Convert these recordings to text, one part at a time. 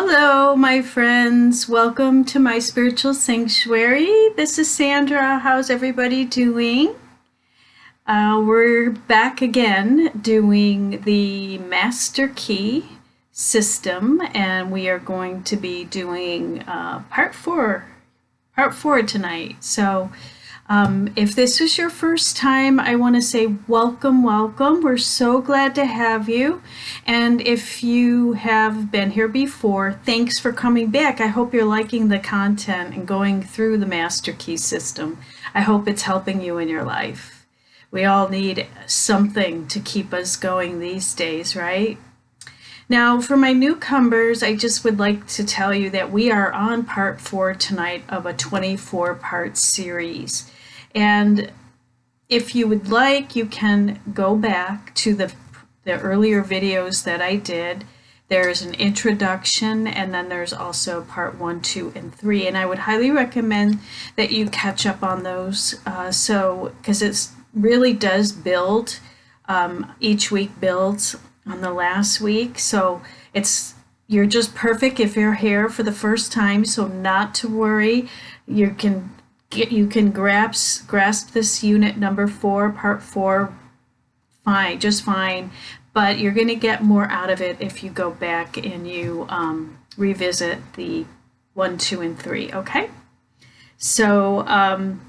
Hello, my friends. Welcome to my spiritual sanctuary. This is Sandra. How's everybody doing? We're back again doing the Master Key system, and we are going to be doing part four tonight. So if this is your first time, I want to say welcome, welcome. We're so glad to have you. And if you have been here before, thanks for coming back. I hope you're liking the content and going through the Master Key system. I hope it's helping you in your life. We all need something to keep us going these days, right? Now, for my newcomers, I just would like to tell you that we are on part 4 tonight of a 24-part series. And if you would like, you can go back to the earlier videos that I did. There's an introduction, and then there's also part 1, 2, and 3. And I would highly recommend that you catch up on those, because it really does build. Each week builds on the last week, so you're just perfect if you're here for the first time. So not to worry, you can grasp this unit number 4, part 4, just fine. But you're going to get more out of it if you go back and you revisit the 1, 2, and 3. Okay, so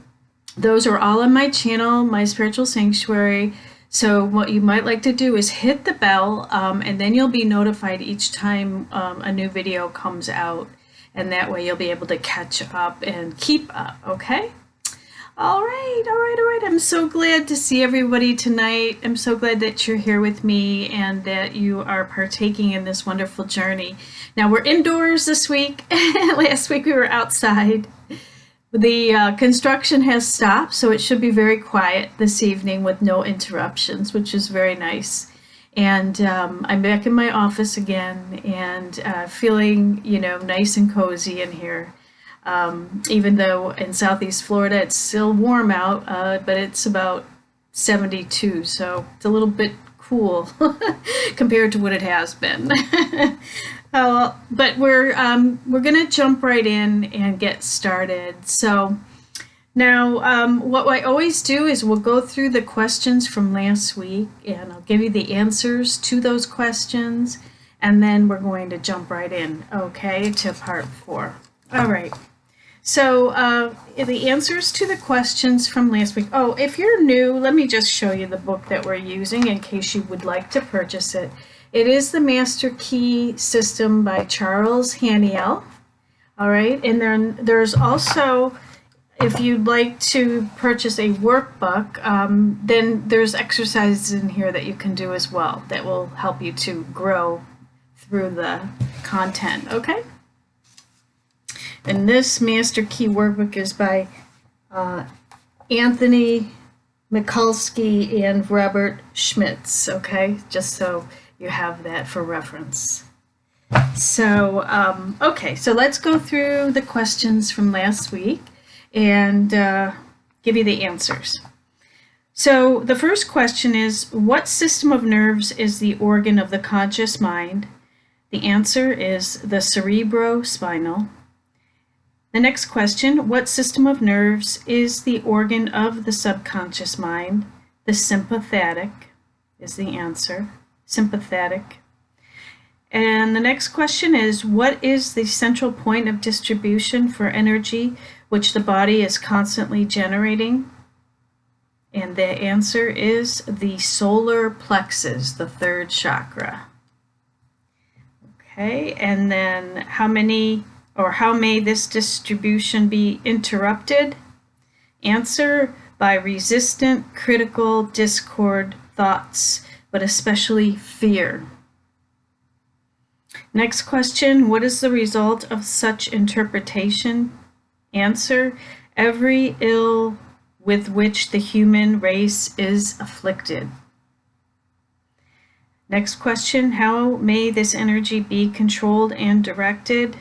those are all on my channel, My Spiritual Sanctuary. So what you might like to do is hit the bell, and then you'll be notified each time a new video comes out. And that way you'll be able to catch up and keep up, okay? All right. I'm so glad to see everybody tonight. I'm so glad that you're here with me and that you are partaking in this wonderful journey. Now, we're indoors this week. Last week we were outside. The construction has stopped, so it should be very quiet this evening with no interruptions, which is very nice. And I'm back in my office again and feeling, nice and cozy in here. Even though in Southeast Florida it's still warm out, but it's about 72, so it's a little bit cool compared to what it has been. But we're gonna jump right in and get started. So now, what I always do is we'll go through the questions from last week, and I'll give you the answers to those questions, and then we're going to jump right in, okay, to part 4. All right. So the answers to the questions from last week. Oh, if you're new, let me just show you the book that we're using in case you would like to purchase it. It is the Master Key System by Charles Haniel. All right, and then there's also, if you'd like to purchase a workbook, then there's exercises in here that you can do as well that will help you to grow through the content, okay? And this Master Key workbook is by Anthony Mikulski and Robert Schmitz, okay? Just so you have that for reference. So, okay, so let's go through the questions from last week and give you the answers. So the first question is, what system of nerves is the organ of the conscious mind? The answer is the cerebrospinal. The next question, what system of nerves is the organ of the subconscious mind? The sympathetic is the answer, sympathetic. And the next question is, what is the central point of distribution for energy which the body is constantly generating? And the answer is the solar plexus, the 3rd chakra. Okay, and then how may this distribution be interrupted? Answer, by resistant, critical, discord thoughts, but especially fear. Next question, what is the result of such interpretation? Answer, every ill with which the human race is afflicted. Next question, how may this energy be controlled and directed?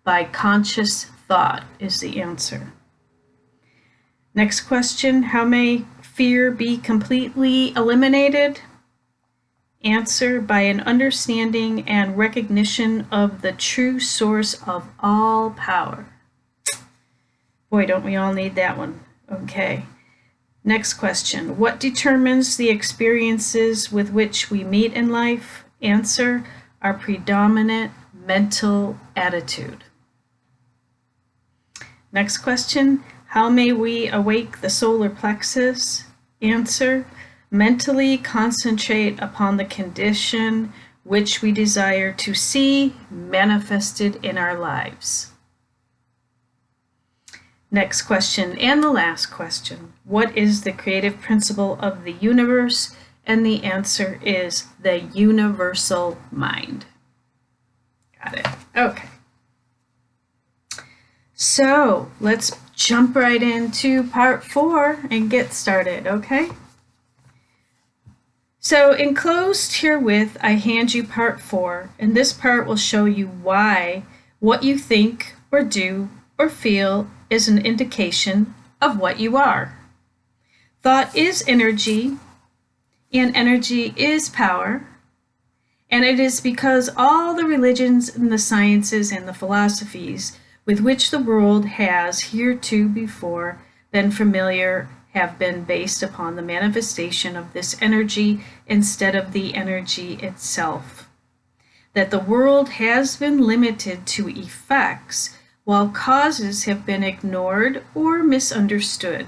By conscious thought is the answer. Next question, how may fear be completely eliminated? Answer: by an understanding and recognition of the true source of all power. Boy, don't we all need that one. Okay. Next question. What determines the experiences with which we meet in life? Answer: our predominant mental attitude. Next question. How may we awake the solar plexus? Answer: mentally concentrate upon the condition which we desire to see manifested in our lives. Next question, and the last question. What is the creative principle of the universe? And the answer is the universal mind. Got it. Okay. So let's jump right into part 4 and get started, okay? So enclosed herewith, I hand you part 4, and this part will show you why what you think or do or feel is an indication of what you are. Thought is energy, and energy is power, and it is because all the religions and the sciences and the philosophies with which the world has heretofore been familiar have been based upon the manifestation of this energy instead of the energy itself. That the world has been limited to effects while causes have been ignored or misunderstood.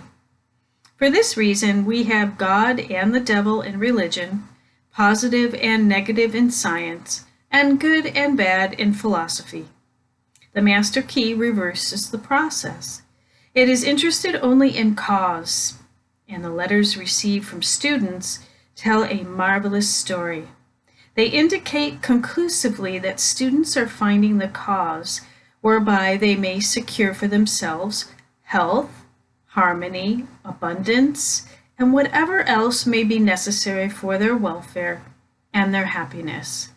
For this reason, we have God and the devil in religion, positive and negative in science, and good and bad in philosophy. The master key reverses the process. It is interested only in cause, and the letters received from students tell a marvelous story. They indicate conclusively that students are finding the cause whereby they may secure for themselves health, harmony, abundance, and whatever else may be necessary for their welfare and their happiness.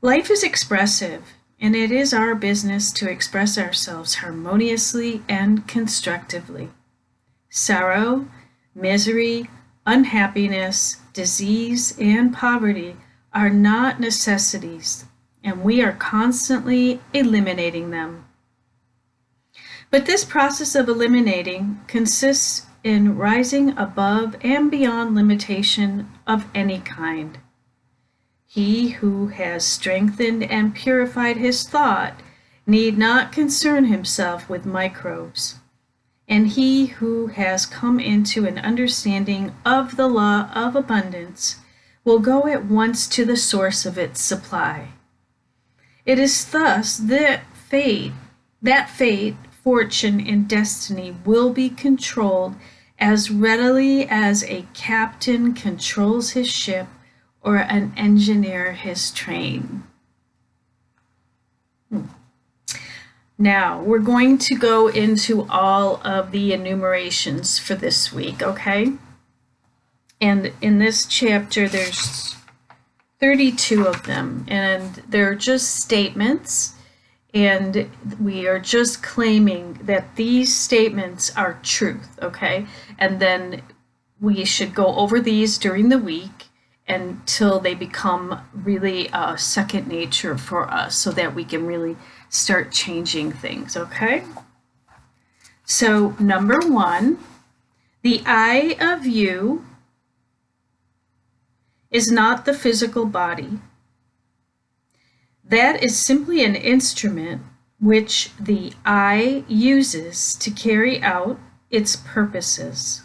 Life is expressive, and it is our business to express ourselves harmoniously and constructively. Sorrow, misery, unhappiness, disease, and poverty are not necessities, and we are constantly eliminating them. But this process of eliminating consists in rising above and beyond limitation of any kind. He who has strengthened and purified his thought need not concern himself with microbes, and he who has come into an understanding of the law of abundance will go at once to the source of its supply. It is thus that fate, fortune, and destiny will be controlled as readily as a captain controls his ship or an engineer his train. Now, we're going to go into all of the enumerations for this week, okay? And in this chapter, there's 32 of them, and they're just statements, and we are just claiming that these statements are truth, okay? And then we should go over these during the week until they become really second nature for us so that we can really start changing things, okay? So number 1, the I of you is not the physical body. That is simply an instrument which the I uses to carry out its purposes.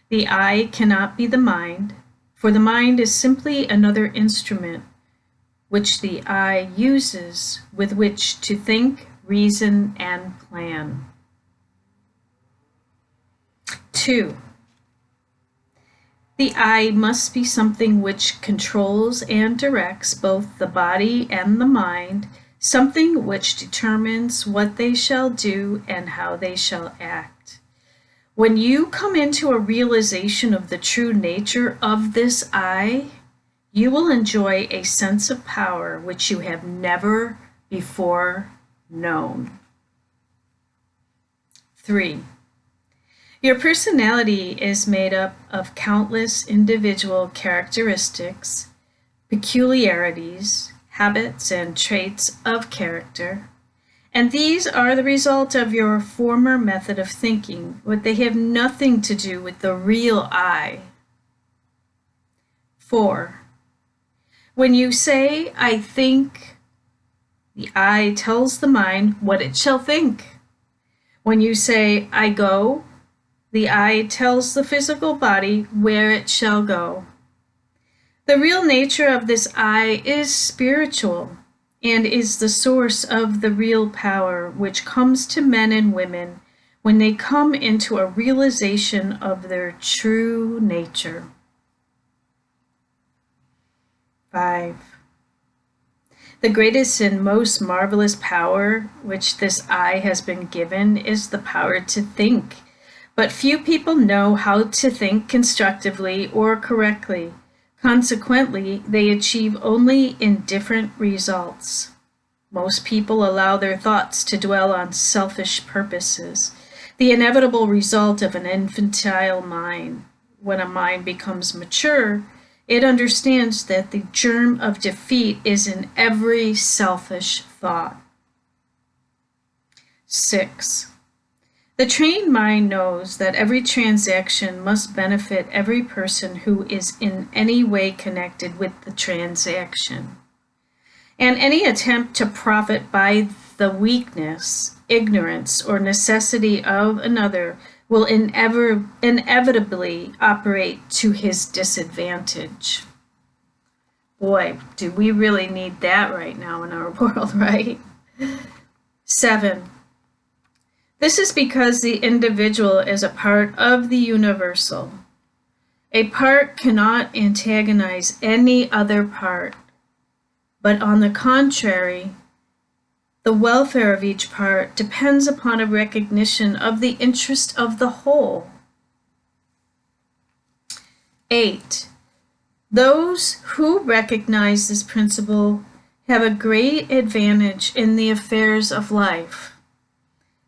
The I cannot be the mind, for the mind is simply another instrument which the I uses with which to think, reason, and plan. 2. The I must be something which controls and directs both the body and the mind, something which determines what they shall do and how they shall act. When you come into a realization of the true nature of this I, you will enjoy a sense of power which you have never before known. 3. Your personality is made up of countless individual characteristics, peculiarities, habits, and traits of character. And these are the result of your former method of thinking, but they have nothing to do with the real I. 4. When you say, I think, the I tells the mind what it shall think. When you say, I go, the I tells the physical body where it shall go. The real nature of this I is spiritual and is the source of the real power which comes to men and women when they come into a realization of their true nature. 5. The greatest and most marvelous power which this I has been given is the power to think. But few people know how to think constructively or correctly. Consequently, they achieve only indifferent results. Most people allow their thoughts to dwell on selfish purposes, the inevitable result of an infantile mind. When a mind becomes mature, it understands that the germ of defeat is in every selfish thought. 6. The trained mind knows that every transaction must benefit every person who is in any way connected with the transaction. And any attempt to profit by the weakness, ignorance, or necessity of another will inevitably operate to his disadvantage. Boy, do we really need that right now in our world, right? 7. This is because the individual is a part of the universal. A part cannot antagonize any other part, but on the contrary, the welfare of each part depends upon a recognition of the interest of the whole. 8. Those who recognize this principle have a great advantage in the affairs of life.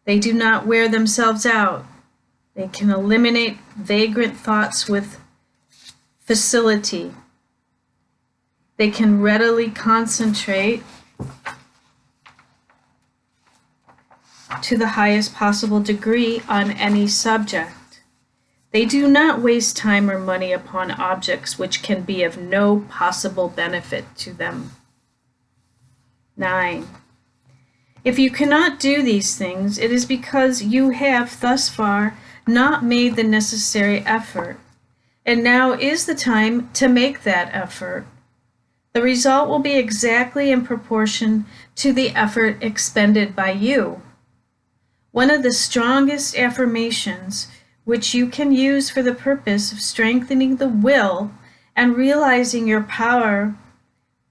They do not wear themselves out. They can eliminate vagrant thoughts with facility. They can readily concentrate to the highest possible degree on any subject. They do not waste time or money upon objects which can be of no possible benefit to them. 9. If you cannot do these things, it is because you have thus far not made the necessary effort, and now is the time to make that effort. The result will be exactly in proportion to the effort expended by you. One of the strongest affirmations which you can use for the purpose of strengthening the will and realizing your power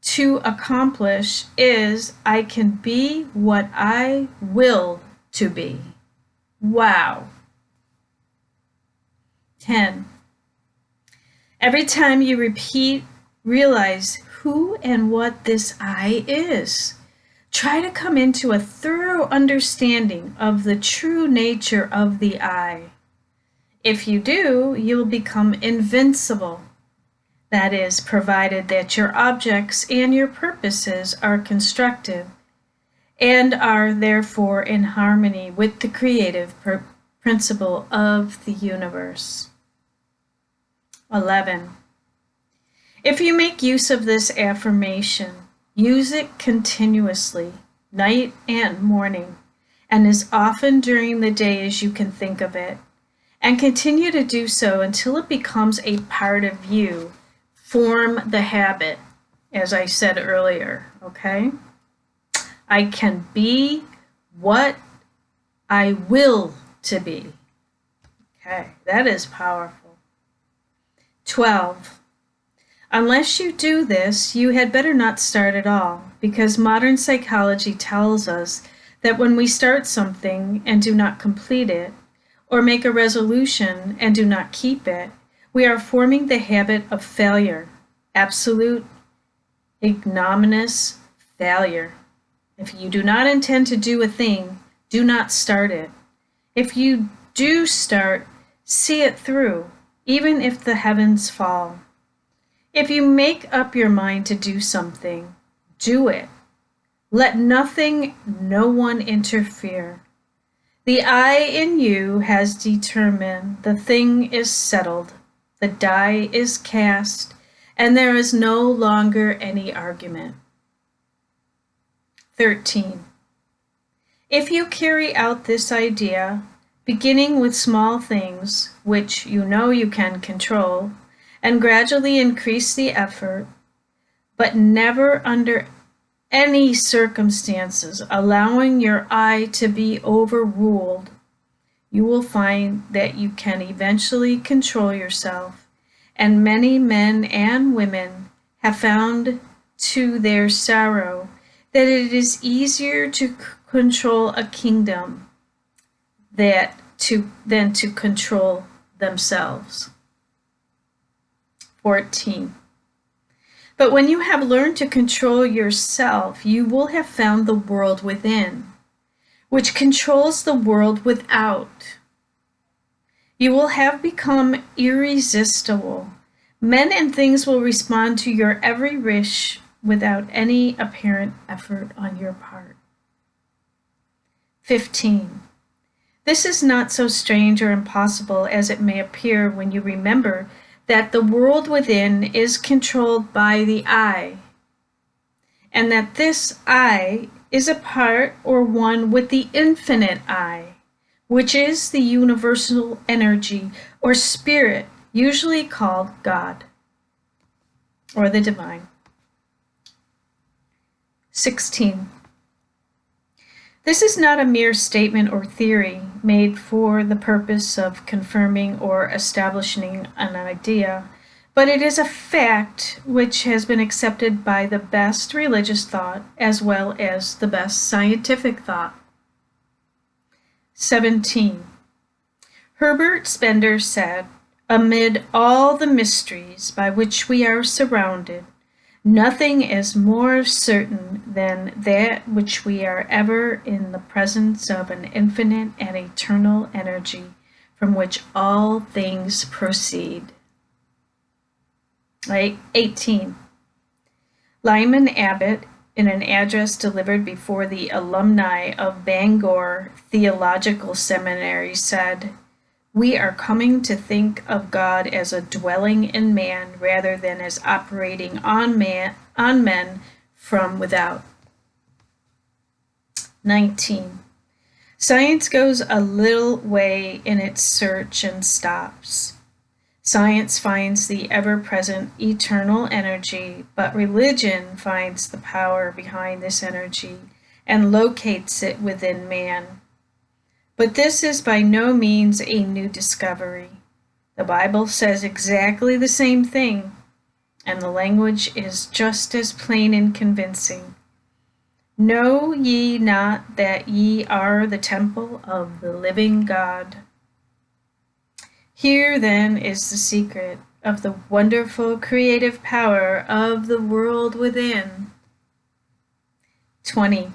to accomplish is, I can be what I will to be. Wow. 10. Every time you realize who and what this I is. Try to come into a thorough understanding of the true nature of the I. If you do, you'll become invincible. That is, provided that your objects and your purposes are constructive and are therefore in harmony with the creative principle of the universe. 11. If you make use of this affirmation, use it continuously, night and morning, and as often during the day as you can think of it, and continue to do so until it becomes a part of you. Form the habit, as I said earlier, okay? I can be what I will to be. Okay, that is powerful. 12. Unless you do this, you had better not start at all, because modern psychology tells us that when we start something and do not complete it, or make a resolution and do not keep it, we are forming the habit of failure, absolute, ignominious failure. If you do not intend to do a thing, do not start it. If you do start, See it through, even if the heavens fall. If you make up your mind to do something, do it. Let nothing, no one interfere. The I in you has determined, the thing is settled, the die is cast, and there is no longer any argument. 13. If you carry out this idea, beginning with small things, which you know you can control, and gradually increase the effort, but never under any circumstances allowing your I to be overruled, you will find that you can eventually control yourself, and many men and women have found to their sorrow that it is easier to control a kingdom than to control themselves. 14. But when you have learned to control yourself, you will have found the world within, which controls the world without. You will have become irresistible. Men and things will respond to your every wish without any apparent effort on your part. 15. This is not so strange or impossible as it may appear when you remember that the world within is controlled by the I, and that this I is a part or one with the infinite I, which is the universal energy or spirit, usually called God or the divine. 16. This is not a mere statement or theory made for the purpose of confirming or establishing an idea, but it is a fact which has been accepted by the best religious thought as well as the best scientific thought. 17. Herbert Spencer said, "Amid all the mysteries by which we are surrounded, nothing is more certain than that which we are ever in the presence of an infinite and eternal energy from which all things proceed." 18. Lyman Abbott, in an address delivered before the alumni of Bangor Theological Seminary, said, "We are coming to think of God as a dwelling in man rather than as operating on men from without." 19. Science goes a little way in its search and stops. Science finds the ever-present eternal energy, but religion finds the power behind this energy and locates it within man. But this is by no means a new discovery. The Bible says exactly the same thing, and the language is just as plain and convincing. Know ye not that ye are the temple of the living God? Here then is the secret of the wonderful creative power of the world within. 20.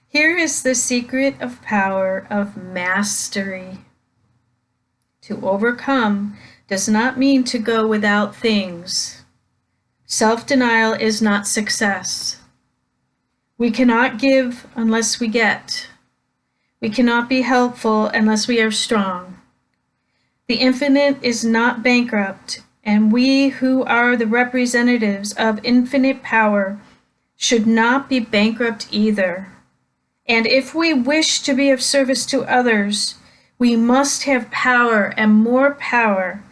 Here is the secret of power of mastery. To overcome does not mean to go without things. Self-denial is not success. We cannot give unless we get. We cannot be helpful unless we are strong. The infinite is not bankrupt, and we who are the representatives of infinite power should not be bankrupt either. And if we wish to be of service to others, we must have power and more power.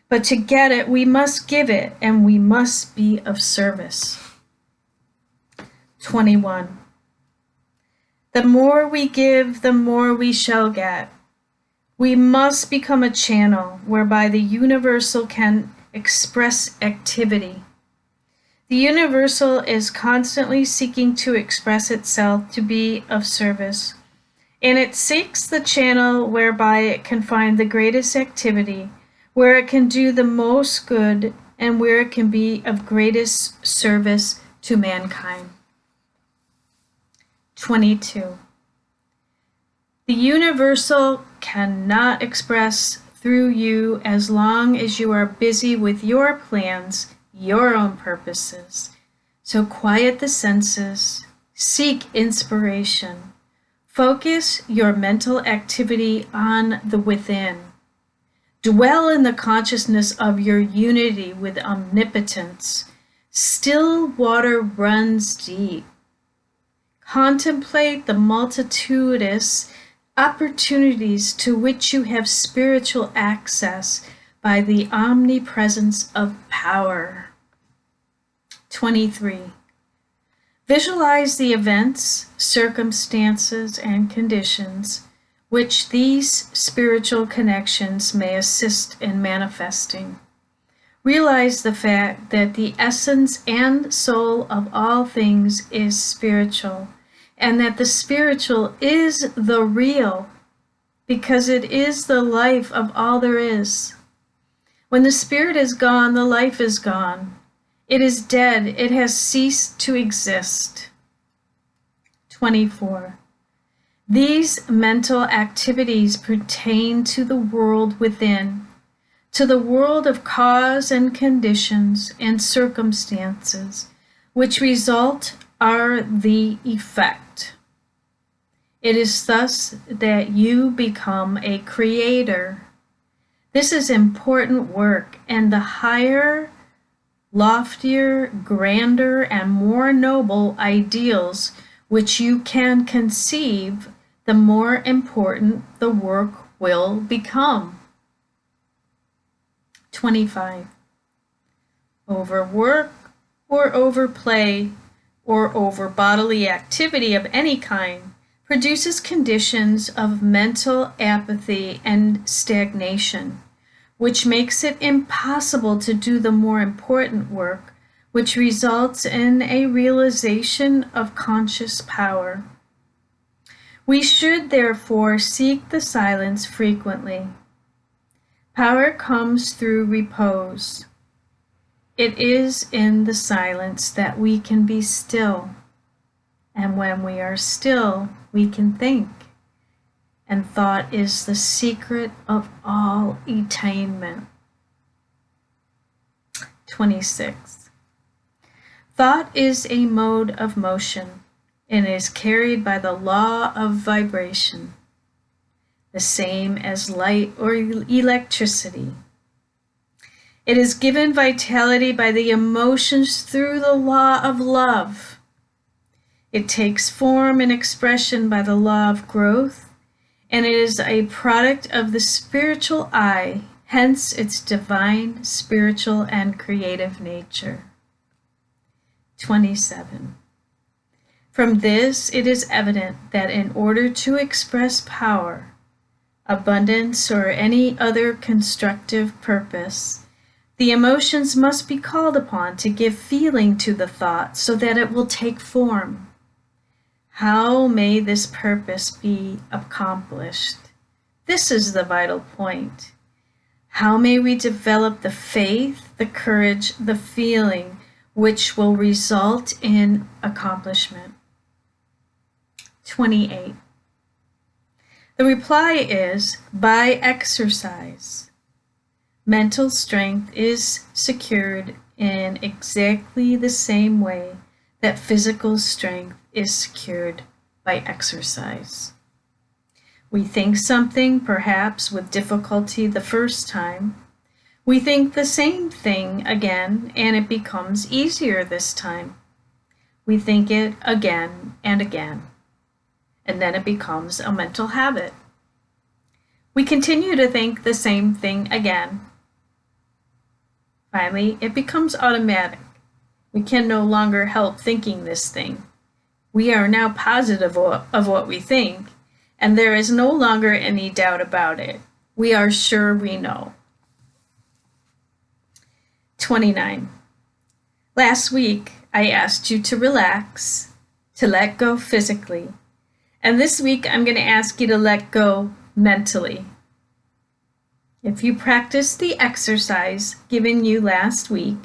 But to get it, we must give it, and we must be of service. 21. The more we give, the more we shall get. We must become a channel whereby the universal can express activity. The universal is constantly seeking to express itself to be of service, and it seeks the channel whereby it can find the greatest activity, where it can do the most good, and where it can be of greatest service to mankind. 22. The universal cannot express through you as long as you are busy with your plans, your own purposes. So quiet the senses, seek inspiration, focus your mental activity on the within. Dwell in the consciousness of your unity with omnipotence. Still water runs deep. Contemplate the multitudinous opportunities to which you have spiritual access by the omnipresence of power. 23. Visualize the events, circumstances, and conditions which these spiritual connections may assist in manifesting. Realize the fact that the essence and soul of all things is spiritual, and that the spiritual is the real, because it is the life of all there is. When the spirit is gone, the life is gone. It is dead. It has ceased to exist. 24. These mental activities pertain to the world within, to the world of cause and conditions and circumstances, which result are the effect. It is thus that you become a creator. This is important work, and the higher, loftier, grander, and more noble ideals which you can conceive, the more important the work will become. 25. Overwork or overplay or over bodily activity of any kind produces conditions of mental apathy and stagnation, which makes it impossible to do the more important work, which results in a realization of conscious power. We should therefore seek the silence frequently. Power comes through repose. It is in the silence that we can be still, and when we are still, we can think. And thought is the secret of all attainment. 26. Thought is a mode of motion and is carried by the law of vibration, the same as light or electricity. It is given vitality by the emotions through the law of love. It takes form and expression by the law of growth, and it is a product of the spiritual eye, hence its divine, spiritual, and creative nature. 27. From this, it is evident that in order to express power, abundance, or any other constructive purpose, the emotions must be called upon to give feeling to the thought so that it will take form. How may this purpose be accomplished? This is the vital point. How may we develop the faith, the courage, the feeling which will result in accomplishment? 28. The reply is by exercise. Mental strength is secured in exactly the same way that physical strength is secured by exercise. We think something, perhaps with difficulty the first time. We think the same thing again, and it becomes easier this time. We think it again and again, and then it becomes a mental habit. We continue to think the same thing again. Finally, it becomes automatic. We can no longer help thinking this thing. We are now positive of what we think, and there is no longer any doubt about it. We are sure we know. 29. Last week, I asked you to relax, to let go physically, and this week I'm going to ask you to let go mentally. If you practice the exercise given you last week,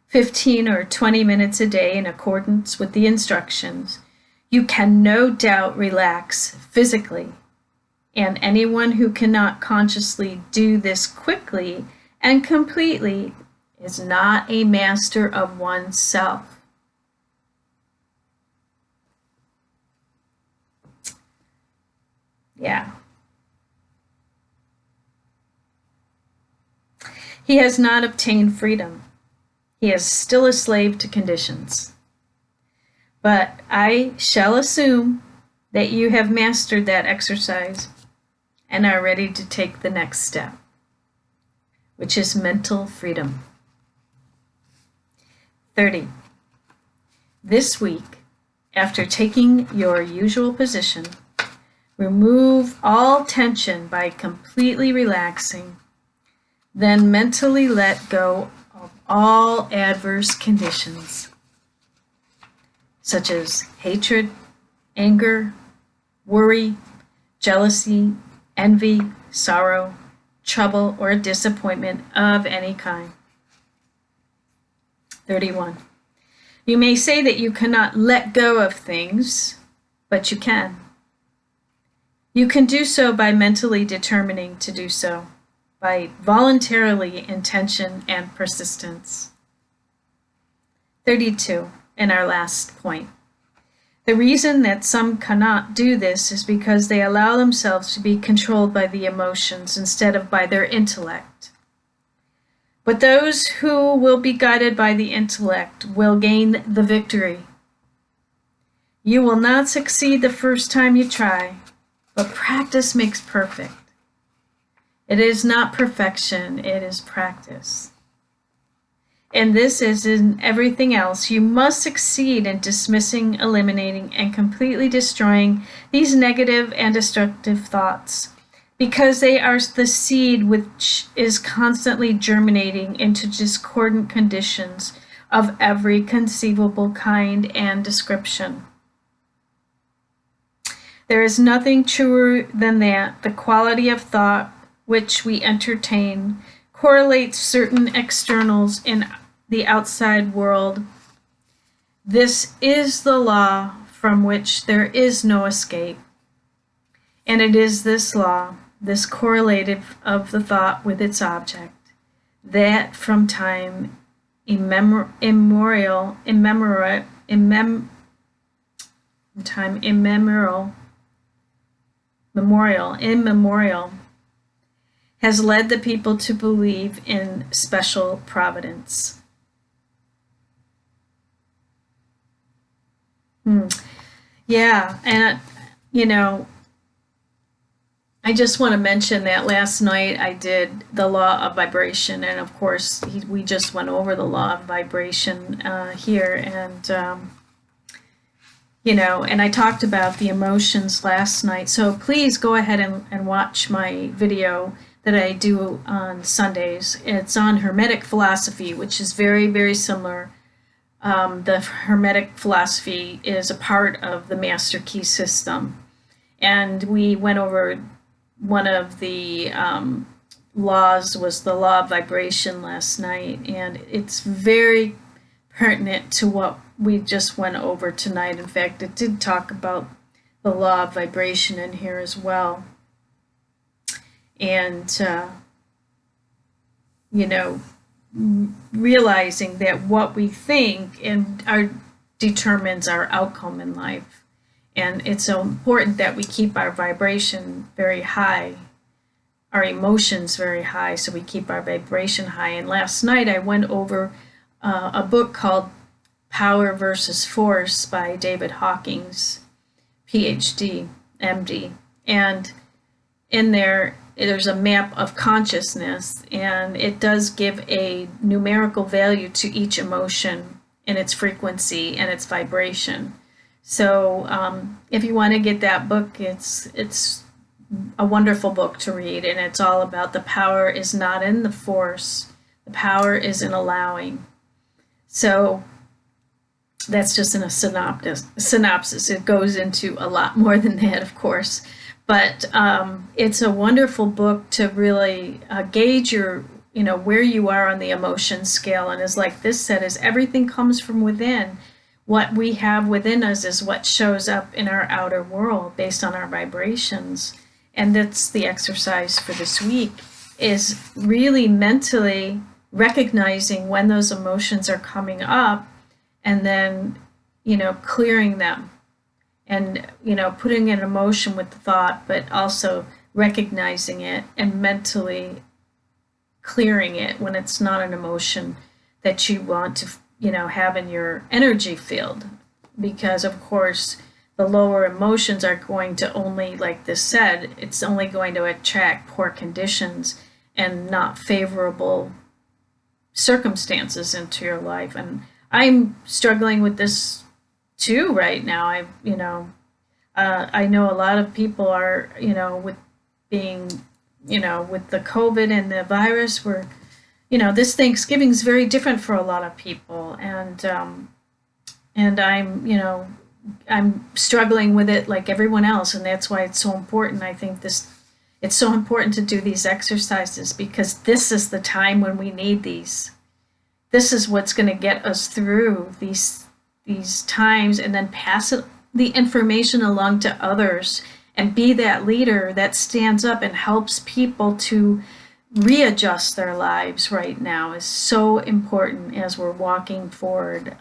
15 or 20 minutes a day in accordance with the instructions, you can no doubt relax physically And anyone who cannot consciously do this quickly and completely is not a master of oneself. Yeah. He has not obtained freedom. He is still a slave to conditions. But I shall assume that you have mastered that exercise and are ready to take the next step, which is mental freedom. 30. This week, after taking your usual position, remove all tension by completely relaxing. Then mentally let go of all adverse conditions, such as hatred, anger, worry, jealousy, envy, sorrow, trouble, or disappointment of any kind. 31. You may say that you cannot let go of things, but you can. You can do so by mentally determining to do so, by voluntarily intention and persistence. 32, and our last point. The reason that some cannot do this is because they allow themselves to be controlled by the emotions instead of by their intellect. But those who will be guided by the intellect will gain the victory. You will not succeed the first time you try, but practice makes perfect. It is not perfection, it is practice. And this is in everything else. You must succeed in dismissing, eliminating, and completely destroying these negative and destructive thoughts, because they are the seed which is constantly germinating into discordant conditions of every conceivable kind and description. There is nothing truer than that. The quality of thought which we entertain correlates certain externals in the outside world. This is the law from which there is no escape. And it is this law, this correlative of the thought with its object, that from time immemorial has led the people to believe in special providence. Yeah, and I just want to mention that last night I did the law of vibration, and of course we just went over the law of vibration here, and and I talked about the emotions last night. So please go ahead and watch my video that I do on Sundays. It's on Hermetic philosophy, which is very, very similar. The Hermetic philosophy is a part of the Master Key system. And we went over one of the laws was the law of vibration last night. And it's very pertinent to what we just went over tonight. In fact, it did talk about the law of vibration in here as well. And, realizing that what we think determines our outcome in life. And it's so important that we keep our vibration very high, our emotions very high, so we keep our vibration high. And last night I went over a book called Power versus Force by David Hawkins, PhD, MD. And in there's a map of consciousness, and it does give a numerical value to each emotion and its frequency and its vibration. So if you want to get that book, it's a wonderful book to read, and it's all about the power is not in the force, the power is in allowing. So that's just in a synopsis. It goes into a lot more than that, of course. But it's a wonderful book to really gauge your, where you are on the emotion scale. And as like this said, is everything comes from within. What we have within us is what shows up in our outer world based on our vibrations. and that's the exercise for this week, is really mentally recognizing when those emotions are coming up and then, clearing them and, putting an emotion with the thought, but also recognizing it and mentally clearing it when it's not an emotion that you want to, have in your energy field. Because, of course, the lower emotions are going to only, like this said, it's only going to attract poor conditions and not favorable circumstances into your life. And I'm struggling with this too right now. I know a lot of people are, with being, with the COVID and the virus, this Thanksgiving is very different for a lot of people. And I'm struggling with it like everyone else, and that's why it's so important. I think it's so important to do these exercises, because this is the time when we need these. This is what's going to get us through these times, and then pass the information along to others and be that leader that stands up and helps people to readjust their lives right now is so important as we're walking forward.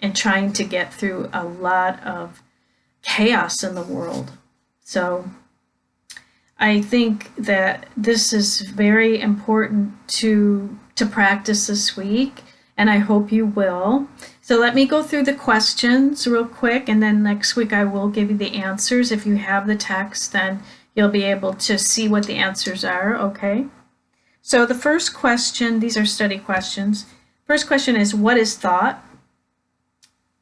And trying to get through a lot of chaos in the world. So I think that this is very important to practice this week, and I hope you will. So let me go through the questions real quick, and then next week I will give you the answers. If you have the text, then you'll be able to see what the answers are, okay? So the first question, these are study questions. First question is, what is thought?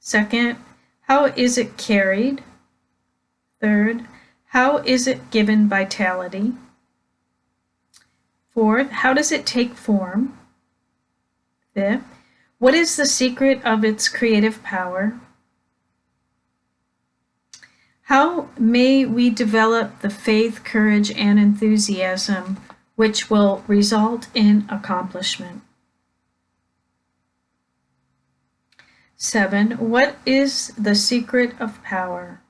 Second, how is it carried? Third, how is it given vitality? Fourth, how does it take form? Fifth, what is the secret of its creative power? How may we develop the faith, courage, and enthusiasm which will result in accomplishment? 7, what is the secret of power?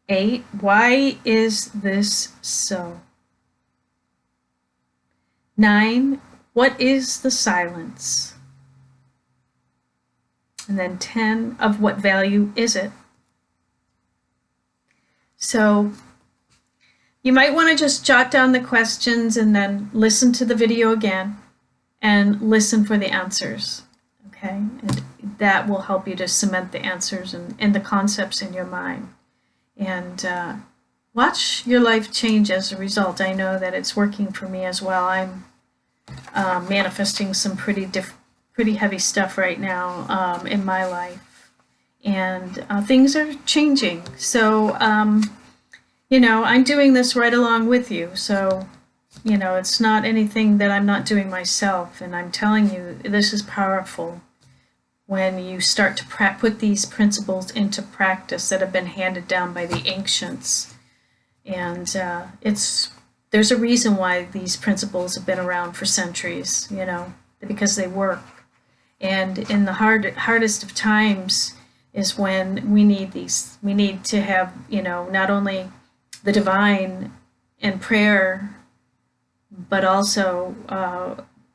8, why is this so? 9, what is the silence? And then 10, of what value is it? So you might want to just jot down the questions and then listen to the video again and listen for the answers, okay? And that will help you to cement the answers and the concepts in your mind. And watch your life change as a result. I know that it's working for me as well. I'm manifesting some pretty heavy stuff right now in my life. And things are changing. So, I'm doing this right along with you. So, it's not anything that I'm not doing myself, and I'm telling you, this is powerful when you start to put these principles into practice that have been handed down by the ancients. And there's a reason why these principles have been around for centuries, because they work. And in the hardest of times is when we need these. We need to have, not only the divine and prayer, but also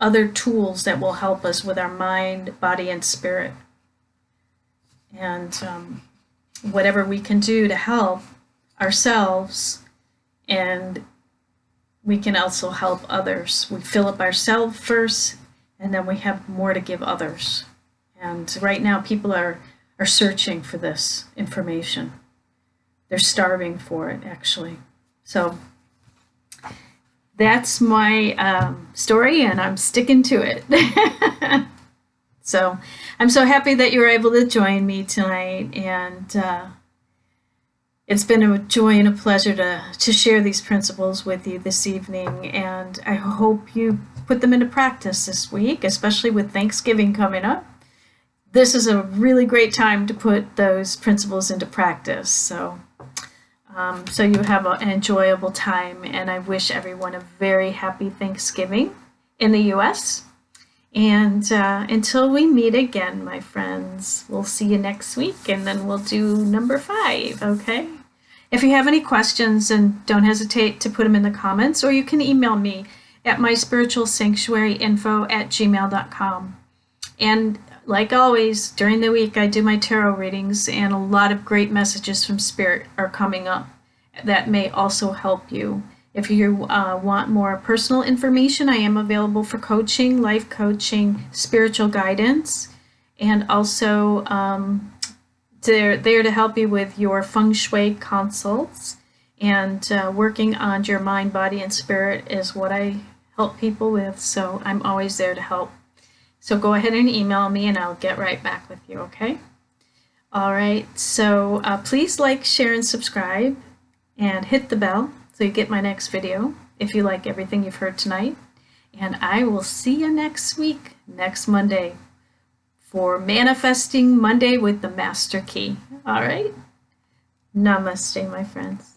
other tools that will help us with our mind, body, and spirit. And whatever we can do to help ourselves, and we can also help others. We fill up ourselves first, and then we have more to give others. And right now people are searching for this information. They're starving for it, actually. So that's my story, and I'm sticking to it. So I'm so happy that you were able to join me tonight, and it's been a joy and a pleasure to share these principles with you this evening, and I hope you put them into practice this week, especially with Thanksgiving coming up. This is a really great time to put those principles into practice. So you have an enjoyable time, and I wish everyone a very happy Thanksgiving in the U.S. And until we meet again, my friends, we'll see you next week, and then we'll do number 5, okay? If you have any questions, then don't hesitate to put them in the comments, or you can email me at myspiritualsanctuaryinfo@gmail.com. And like always, during the week, I do my tarot readings, and a lot of great messages from Spirit are coming up that may also help you. If you want more personal information, I am available for coaching, life coaching, spiritual guidance, and also they're there to help you with your Feng Shui consults. And working on your mind, body, and spirit is what I help people with, so I'm always there to help. So go ahead and email me, and I'll get right back with you, okay? All right, so please like, share, and subscribe, and hit the bell so you get my next video if you like everything you've heard tonight. And I will see you next week, next Monday, for Manifesting Monday with the Master Key. All right? Namaste, my friends.